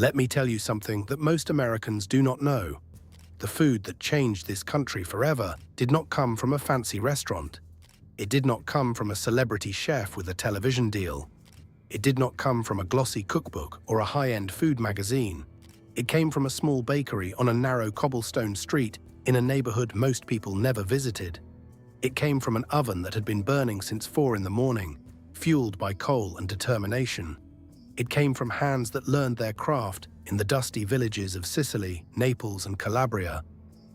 Let me tell you something that most Americans do not know. The food that changed this country forever did not come from a fancy restaurant. It did not come from a celebrity chef with a television deal. It did not come from a glossy cookbook or a high-end food magazine. It came from a small bakery on a narrow cobblestone street in a neighborhood most people never visited. It came from an oven that had been burning since 4 in the morning, fueled by coal and determination. It came from hands that learned their craft in the dusty villages of Sicily, Naples, and Calabria.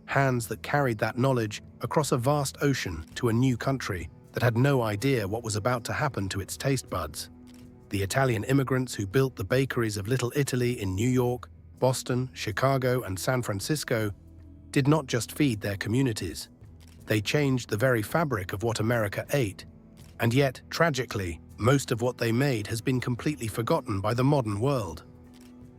Hands that carried that knowledge across a vast ocean to a new country that had no idea what was about to happen to its taste buds. The Italian immigrants who built the bakeries of Little Italy in New York, Boston, Chicago, and San Francisco did not just feed their communities. They changed the very fabric of what America ate. And yet, tragically, most of what they made has been completely forgotten by the modern world.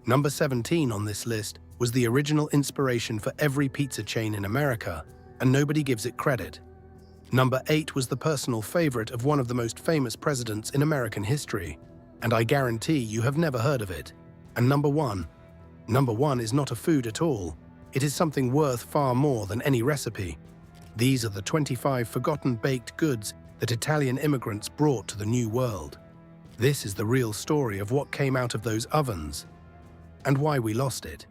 Number 17 on this list was the original inspiration for every pizza chain in America, and nobody gives it credit. Number 8 was the personal favorite of one of the most famous presidents in American history, and I guarantee you have never heard of it. And number 1 is not a food at all. It is something worth far more than any recipe. These are the 25 forgotten baked goods that Italian immigrants brought to the New World. This is the real story of what came out of those ovens and why we lost it.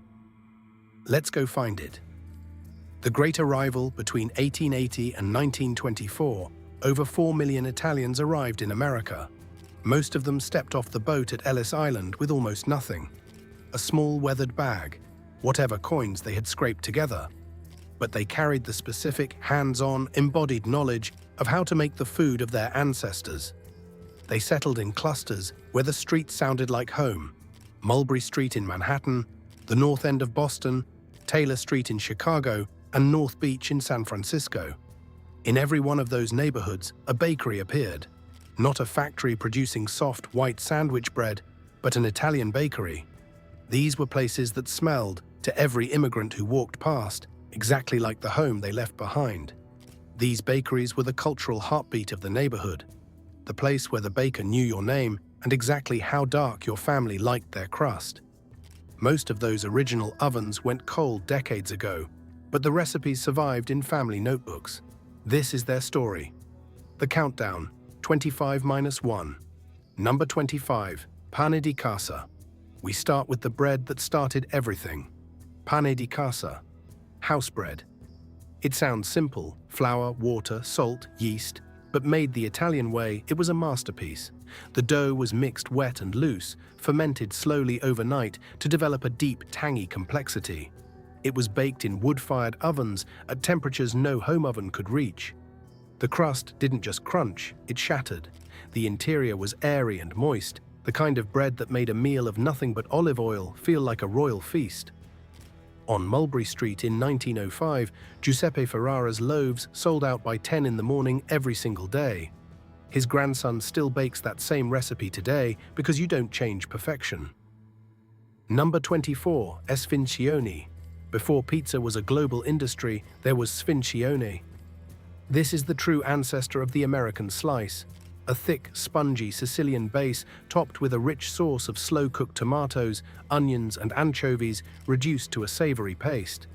Let's go find it. The Great Arrival between 1880 and 1924, over 4 million Italians arrived in America. Most of them stepped off the boat at Ellis Island with almost nothing. A small weathered bag, whatever coins they had scraped together. But they carried the specific, hands-on, embodied knowledge of how to make the food of their ancestors. They settled in clusters where the streets sounded like home. Mulberry Street in Manhattan, the North End of Boston, Taylor Street in Chicago, and North Beach in San Francisco. In every one of those neighborhoods, a bakery appeared. Not a factory producing soft, white sandwich bread, but an Italian bakery. These were places that smelled, to every immigrant who walked past, exactly like the home they left behind. These bakeries were the cultural heartbeat of the neighborhood, the place where the baker knew your name and exactly how dark your family liked their crust. Most of those original ovens went cold decades ago, but the recipes survived in family notebooks. This is their story. The countdown, 25 minus 1. Number 25, pane di casa. We start with the bread that started everything. Pane di casa, house bread. It sounds simple, flour, water, salt, yeast, but made the Italian way, it was a masterpiece. The dough was mixed wet and loose, fermented slowly overnight to develop a deep, tangy complexity. It was baked in wood-fired ovens at temperatures no home oven could reach. The crust didn't just crunch, it shattered. The interior was airy and moist, the kind of bread that made a meal of nothing but olive oil feel like a royal feast. On Mulberry Street in 1905, Giuseppe Ferrara's loaves sold out by 10 in the morning every single day. His grandson still bakes that same recipe today because you don't change perfection. Number 24, Sfincione. Before pizza was a global industry, there was Sfincione. This is the true ancestor of the American slice. A thick, spongy Sicilian base topped with a rich sauce of slow-cooked tomatoes, onions, and anchovies reduced to a savory paste.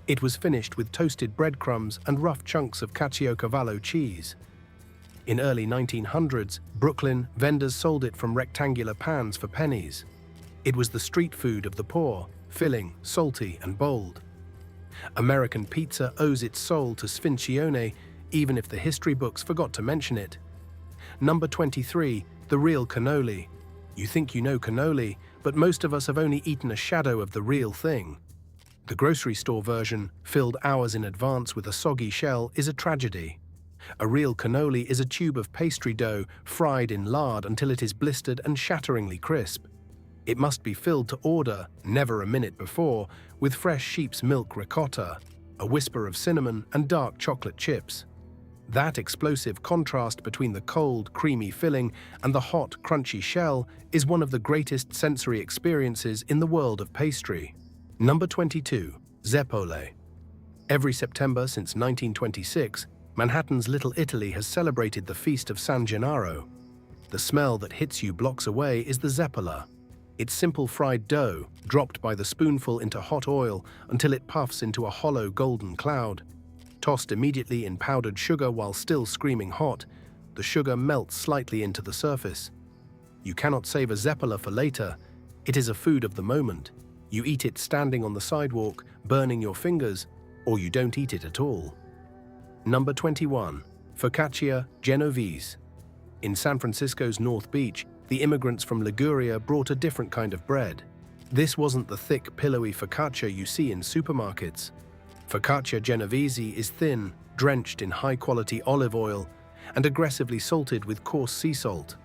It was finished with toasted breadcrumbs and rough chunks of Caciocavallo cheese. In early 1900s, Brooklyn, vendors sold it from rectangular pans for pennies. It was the street food of the poor, filling, salty, and bold. American pizza owes its soul to Sfincione, even if the history books forgot to mention it. Number 23, the real cannoli. You think you know cannoli, but most of us have only eaten a shadow of the real thing. The grocery store version, filled hours in advance with a soggy shell, is a tragedy. A real cannoli is a tube of pastry dough fried in lard until it is blistered and shatteringly crisp. It must be filled to order, never a minute before, with fresh sheep's milk ricotta, a whisper of cinnamon, and dark chocolate chips. That explosive contrast between the cold, creamy filling and the hot, crunchy shell is one of the greatest sensory experiences in the world of pastry. Number 22, Zeppole. Every September since 1926, Manhattan's Little Italy has celebrated the Feast of San Gennaro. The smell that hits you blocks away is the zeppola. It's simple fried dough, dropped by the spoonful into hot oil until it puffs into a hollow golden cloud. Tossed immediately in powdered sugar while still screaming hot, the sugar melts slightly into the surface. You cannot save a Zeppela for later. It is a food of the moment. You eat it standing on the sidewalk, burning your fingers, or you don't eat it at all. Number 21. Focaccia Genovese. In San Francisco's North Beach, the immigrants from Liguria brought a different kind of bread. This wasn't the thick, pillowy focaccia you see in supermarkets. Focaccia Genovese is thin, drenched in high-quality olive oil, and aggressively salted with coarse sea salt.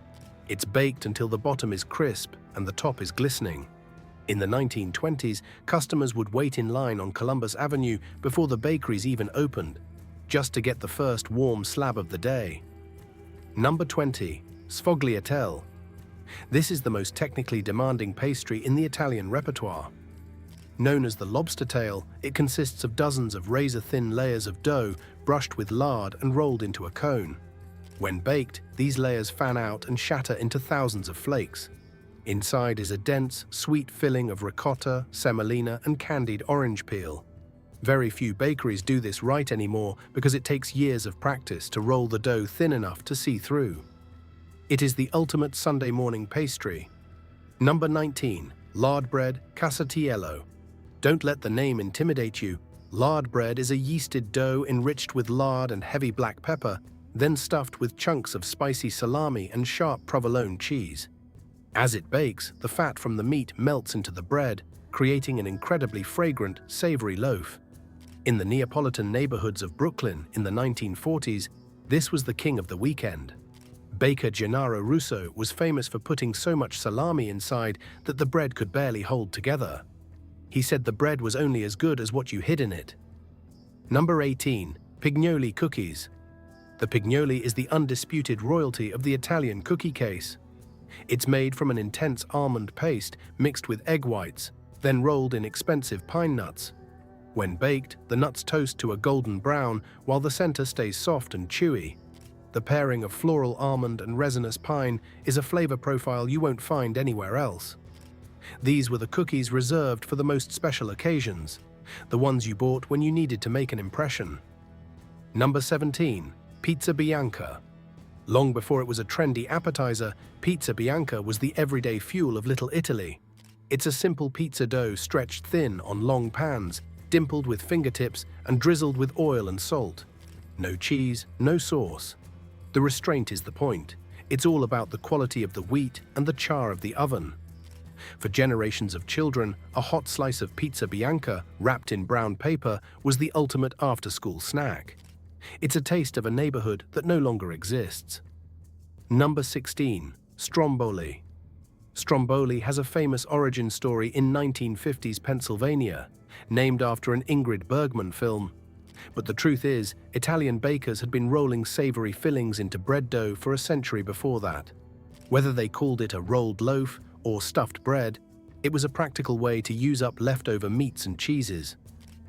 It's baked until the bottom is crisp and the top is glistening. In the 1920s, customers would wait in line on Columbus Avenue before the bakeries even opened, just to get the first warm slab of the day. Number 20. Sfogliatella. This is the most technically demanding pastry in the Italian repertoire. Known as the lobster tail, it consists of dozens of razor-thin layers of dough brushed with lard and rolled into a cone. When baked, these layers fan out and shatter into thousands of flakes. Inside is a dense, sweet filling of ricotta, semolina, and candied orange peel. Very few bakeries do this right anymore because it takes years of practice to roll the dough thin enough to see through. It is the ultimate Sunday morning pastry. Number 19. Lard bread casatiello. Don't let the name intimidate you. Lard bread is a yeasted dough enriched with lard and heavy black pepper, then stuffed with chunks of spicy salami and sharp provolone cheese. As it bakes, the fat from the meat melts into the bread, creating an incredibly fragrant, savory loaf. In the Neapolitan neighborhoods of Brooklyn in the 1940s, this was the king of the weekend. Baker Gennaro Russo was famous for putting so much salami inside that the bread could barely hold together. He said the bread was only as good as what you hid in it. Number 18. Pignoli cookies. The pignoli is the undisputed royalty of the Italian cookie case. It's made from an intense almond paste mixed with egg whites, then rolled in expensive pine nuts. When baked, the nuts toast to a golden brown while the center stays soft and chewy. The pairing of floral almond and resinous pine is a flavor profile you won't find anywhere else. These were the cookies reserved for the most special occasions, the ones you bought when you needed to make an impression. Number 17. Pizza Bianca. Long before it was a trendy appetizer, pizza bianca was the everyday fuel of Little Italy. It's a simple pizza dough stretched thin on long pans, dimpled with fingertips and drizzled with oil and salt. No cheese, no sauce. The restraint is the point. It's all about the quality of the wheat and the char of the oven. For generations of children, a hot slice of pizza bianca wrapped in brown paper was the ultimate after-school snack. It's a taste of a neighborhood that no longer exists. Number 16. Stromboli. Stromboli has a famous origin story in 1950s Pennsylvania, named after an Ingrid Bergman film. But the truth is, Italian bakers had been rolling savory fillings into bread dough for a century before that. Whether they called it a rolled loaf or stuffed bread, it was a practical way to use up leftover meats and cheeses.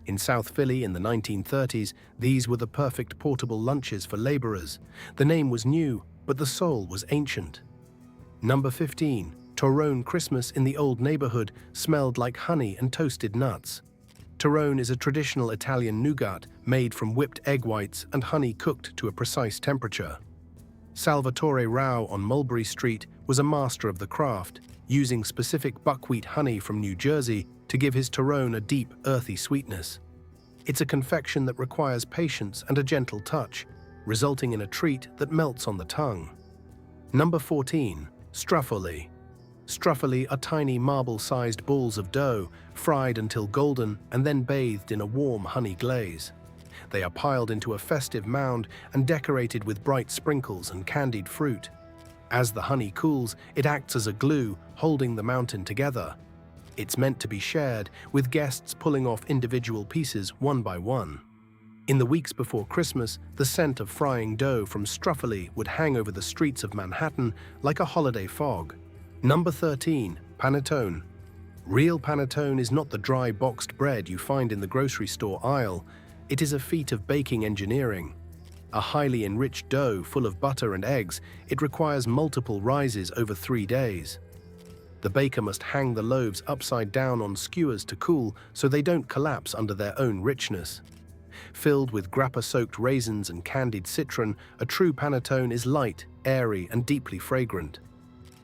In South Philly in the 1930s, these were the perfect portable lunches for laborers. The name was new, but the soul was ancient. Number 15. Torrone Christmas in the old neighborhood smelled like honey and toasted nuts. Torrone is a traditional Italian nougat made from whipped egg whites and honey cooked to a precise temperature. Salvatore Rao on Mulberry Street was a master of the craft, using specific buckwheat honey from New Jersey to give his Torrone a deep, earthy sweetness. It's a confection that requires patience and a gentle touch, resulting in a treat that melts on the tongue. Number 14. Struffoli. Struffoli are tiny marble-sized balls of dough, fried until golden and then bathed in a warm honey glaze. They are piled into a festive mound and decorated with bright sprinkles and candied fruit. As the honey cools, it acts as a glue, holding the mountain together. It's meant to be shared, with guests pulling off individual pieces one by one. In the weeks before Christmas, the scent of frying dough from Struffoli would hang over the streets of Manhattan like a holiday fog. Number 13. Panettone. Real panettone is not the dry boxed bread you find in the grocery store aisle. It is a feat of baking engineering. A highly enriched dough full of butter and eggs, it requires multiple rises over 3 days. The baker must hang the loaves upside down on skewers to cool so they don't collapse under their own richness. Filled with grappa-soaked raisins and candied citron, a true panettone is light, airy, and deeply fragrant.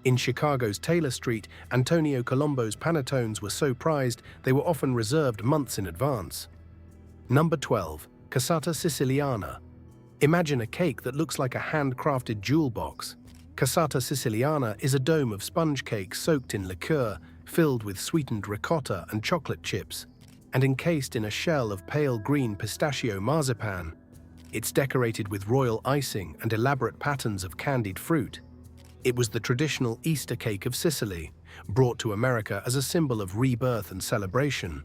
In Chicago's Taylor Street, Antonio Colombo's panettones were so prized they were often reserved months in advance. Number 12. Cassata Siciliana. Imagine a cake that looks like a handcrafted jewel box. Cassata Siciliana is a dome of sponge cake soaked in liqueur, filled with sweetened ricotta and chocolate chips, and encased in a shell of pale green pistachio marzipan. It's decorated with royal icing and elaborate patterns of candied fruit. It was the traditional Easter cake of Sicily, brought to America as a symbol of rebirth and celebration.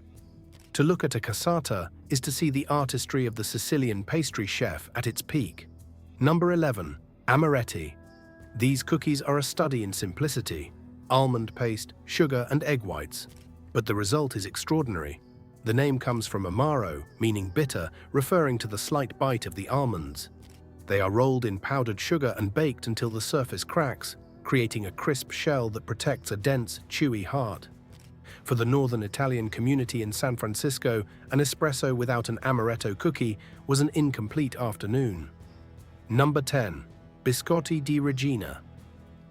To look at a cassata is to see the artistry of the Sicilian pastry chef at its peak. Number 11. Amaretti. These cookies are a study in simplicity: almond paste, sugar, and egg whites. But the result is extraordinary. The name comes from amaro, meaning bitter, referring to the slight bite of the almonds. They are rolled in powdered sugar and baked until the surface cracks, creating a crisp shell that protects a dense, chewy heart. For the northern Italian community in San Francisco, an espresso without an amaretto cookie was an incomplete afternoon. Number 10. Biscotti di Regina.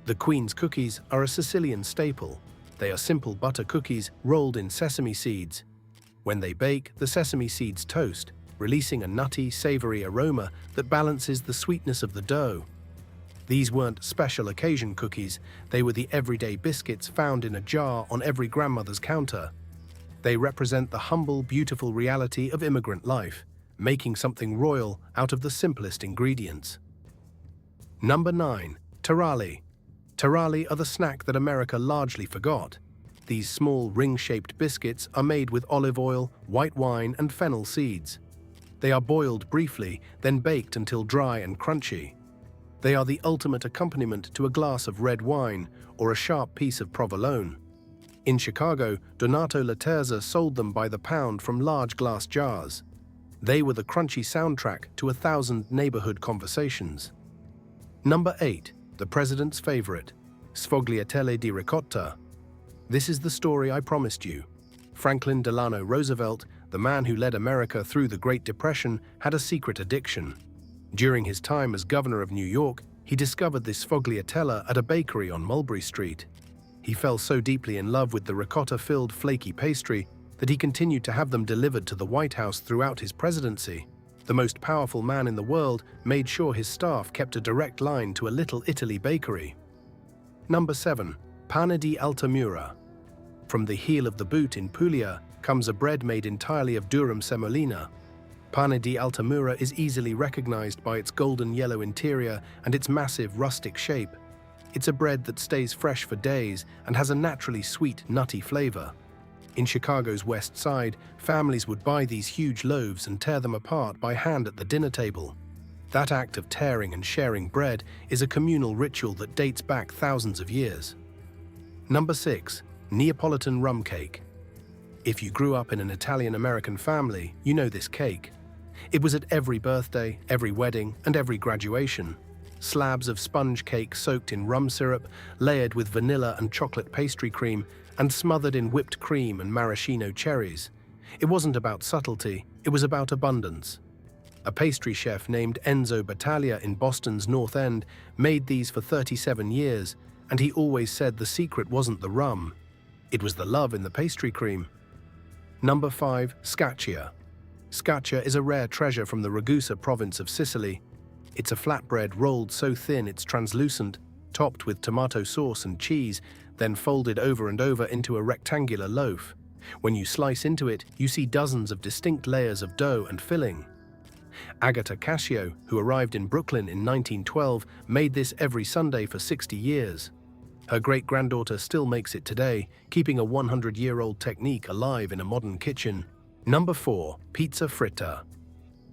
The Queen's cookies are a Sicilian staple. They are simple butter cookies rolled in sesame seeds. When they bake, the sesame seeds toast, releasing a nutty, savory aroma that balances the sweetness of the dough. These weren't special occasion cookies, they were the everyday biscuits found in a jar on every grandmother's counter. They represent the humble, beautiful reality of immigrant life, making something royal out of the simplest ingredients. Number 9. Taralli. Taralli are the snack that America largely forgot. These small, ring-shaped biscuits are made with olive oil, white wine, and fennel seeds. They are boiled briefly, then baked until dry and crunchy. They are the ultimate accompaniment to a glass of red wine or a sharp piece of provolone. In Chicago, Donato Laterza sold them by the pound from large glass jars. They were the crunchy soundtrack to 1,000 neighborhood conversations. Number 8. The president's favorite, Sfogliatella di ricotta. This is the story I promised you. Franklin Delano Roosevelt, the man who led America through the Great Depression, had a secret addiction. During his time as governor of New York, he discovered this sfogliatella at a bakery on Mulberry Street. He fell so deeply in love with the ricotta-filled flaky pastry that he continued to have them delivered to the White House throughout his presidency. The most powerful man in the world made sure his staff kept a direct line to a Little Italy bakery. Number 7. Pane di Altamura. From the heel of the boot in Puglia comes a bread made entirely of durum semolina. Pane di Altamura is easily recognized by its golden yellow interior and its massive rustic shape. It's a bread that stays fresh for days and has a naturally sweet, nutty flavor. In Chicago's West Side, families would buy these huge loaves and tear them apart by hand at the dinner table. That act of tearing and sharing bread is a communal ritual that dates back thousands of years. Number 6. Neapolitan rum cake. If you grew up in an Italian-American family, you know this cake. It was at every birthday, every wedding, and every graduation. Slabs of sponge cake soaked in rum syrup, layered with vanilla and chocolate pastry cream, and smothered in whipped cream and maraschino cherries. It wasn't about subtlety, it was about abundance. A pastry chef named Enzo Battaglia in Boston's North End made these for 37 years, and he always said the secret wasn't the rum, it was the love in the pastry cream. Number 5. Scaccia. Scaccia is a rare treasure from the Ragusa province of Sicily. It's a flatbread rolled so thin it's translucent, topped with tomato sauce and cheese, then folded over and over into a rectangular loaf. When you slice into it, you see dozens of distinct layers of dough and filling. Agata Cascio, who arrived in Brooklyn in 1912, made this every Sunday for 60 years. Her great-granddaughter still makes it today, keeping a 100-year-old technique alive in a modern kitchen. Number 4. Pizza fritta.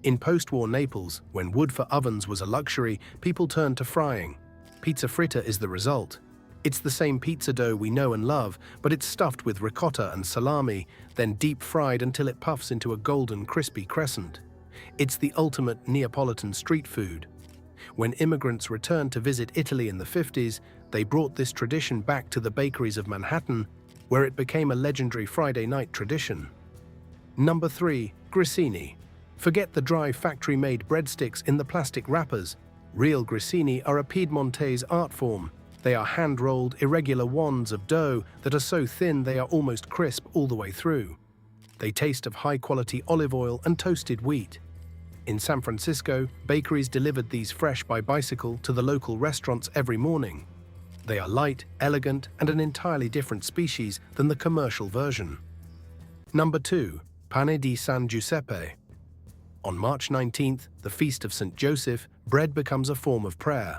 In post-war Naples, when wood for ovens was a luxury, people turned to frying. Pizza fritta is the result. It's the same pizza dough we know and love, but it's stuffed with ricotta and salami, then deep-fried until it puffs into a golden, crispy crescent. It's the ultimate Neapolitan street food. When immigrants returned to visit Italy in the 50s, they brought this tradition back to the bakeries of Manhattan, where it became a legendary Friday night tradition. Number 3. Grissini. Forget the dry factory-made breadsticks in the plastic wrappers. Real grissini are a Piedmontese art form. They are hand-rolled, irregular wands of dough that are so thin they are almost crisp all the way through. They taste of high-quality olive oil and toasted wheat. In San Francisco, bakeries delivered these fresh by bicycle to the local restaurants every morning. They are light, elegant, and an entirely different species than the commercial version. Number 2. Pane di San Giuseppe. On March 19th, the feast of St. Joseph, bread becomes a form of prayer.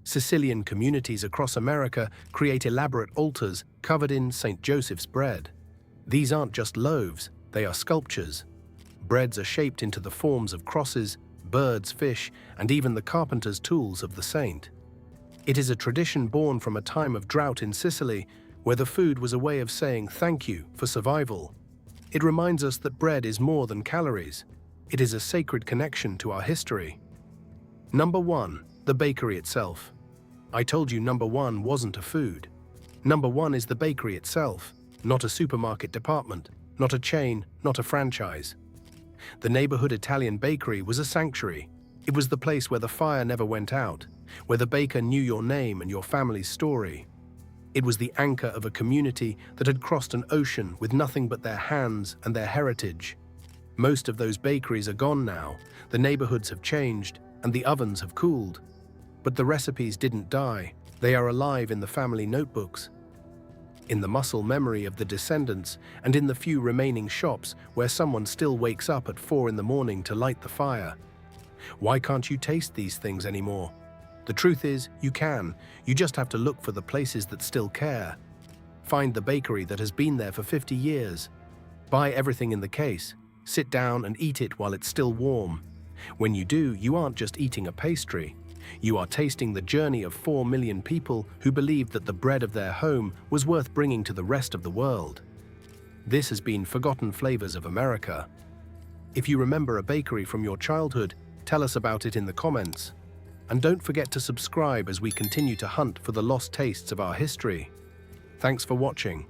Sicilian communities across America create elaborate altars covered in St. Joseph's bread. These aren't just loaves, they are sculptures. Breads are shaped into the forms of crosses, birds, fish, and even the carpenter's tools of the saint. It is a tradition born from a time of drought in Sicily, where the food was a way of saying thank you for survival. It reminds us that bread is more than calories. It is a sacred connection to our history. Number 1. The bakery itself. I told you number 1 wasn't a food. Number 1 is the bakery itself, not a supermarket department, not a chain, not a franchise. The neighborhood Italian bakery was a sanctuary. It was the place where the fire never went out, where the baker knew your name and your family's story. It was the anchor of a community that had crossed an ocean with nothing but their hands and their heritage. Most of those bakeries are gone now, the neighborhoods have changed, and the ovens have cooled. But the recipes didn't die, they are alive in the family notebooks, in the muscle memory of the descendants, and in the few remaining shops where someone still wakes up at 4 in the morning to light the fire. Why can't you taste these things anymore? The truth is, you can. You just have to look for the places that still care. Find the bakery that has been there for 50 years. Buy everything in the case. Sit down and eat it while it's still warm. When you do, you aren't just eating a pastry. You are tasting the journey of 4 million people who believed that the bread of their home was worth bringing to the rest of the world. This has been Forgotten Flavors of America. If you remember a bakery from your childhood, tell us about it in the comments. And don't forget to subscribe as we continue to hunt for the lost tastes of our history. Thanks for watching.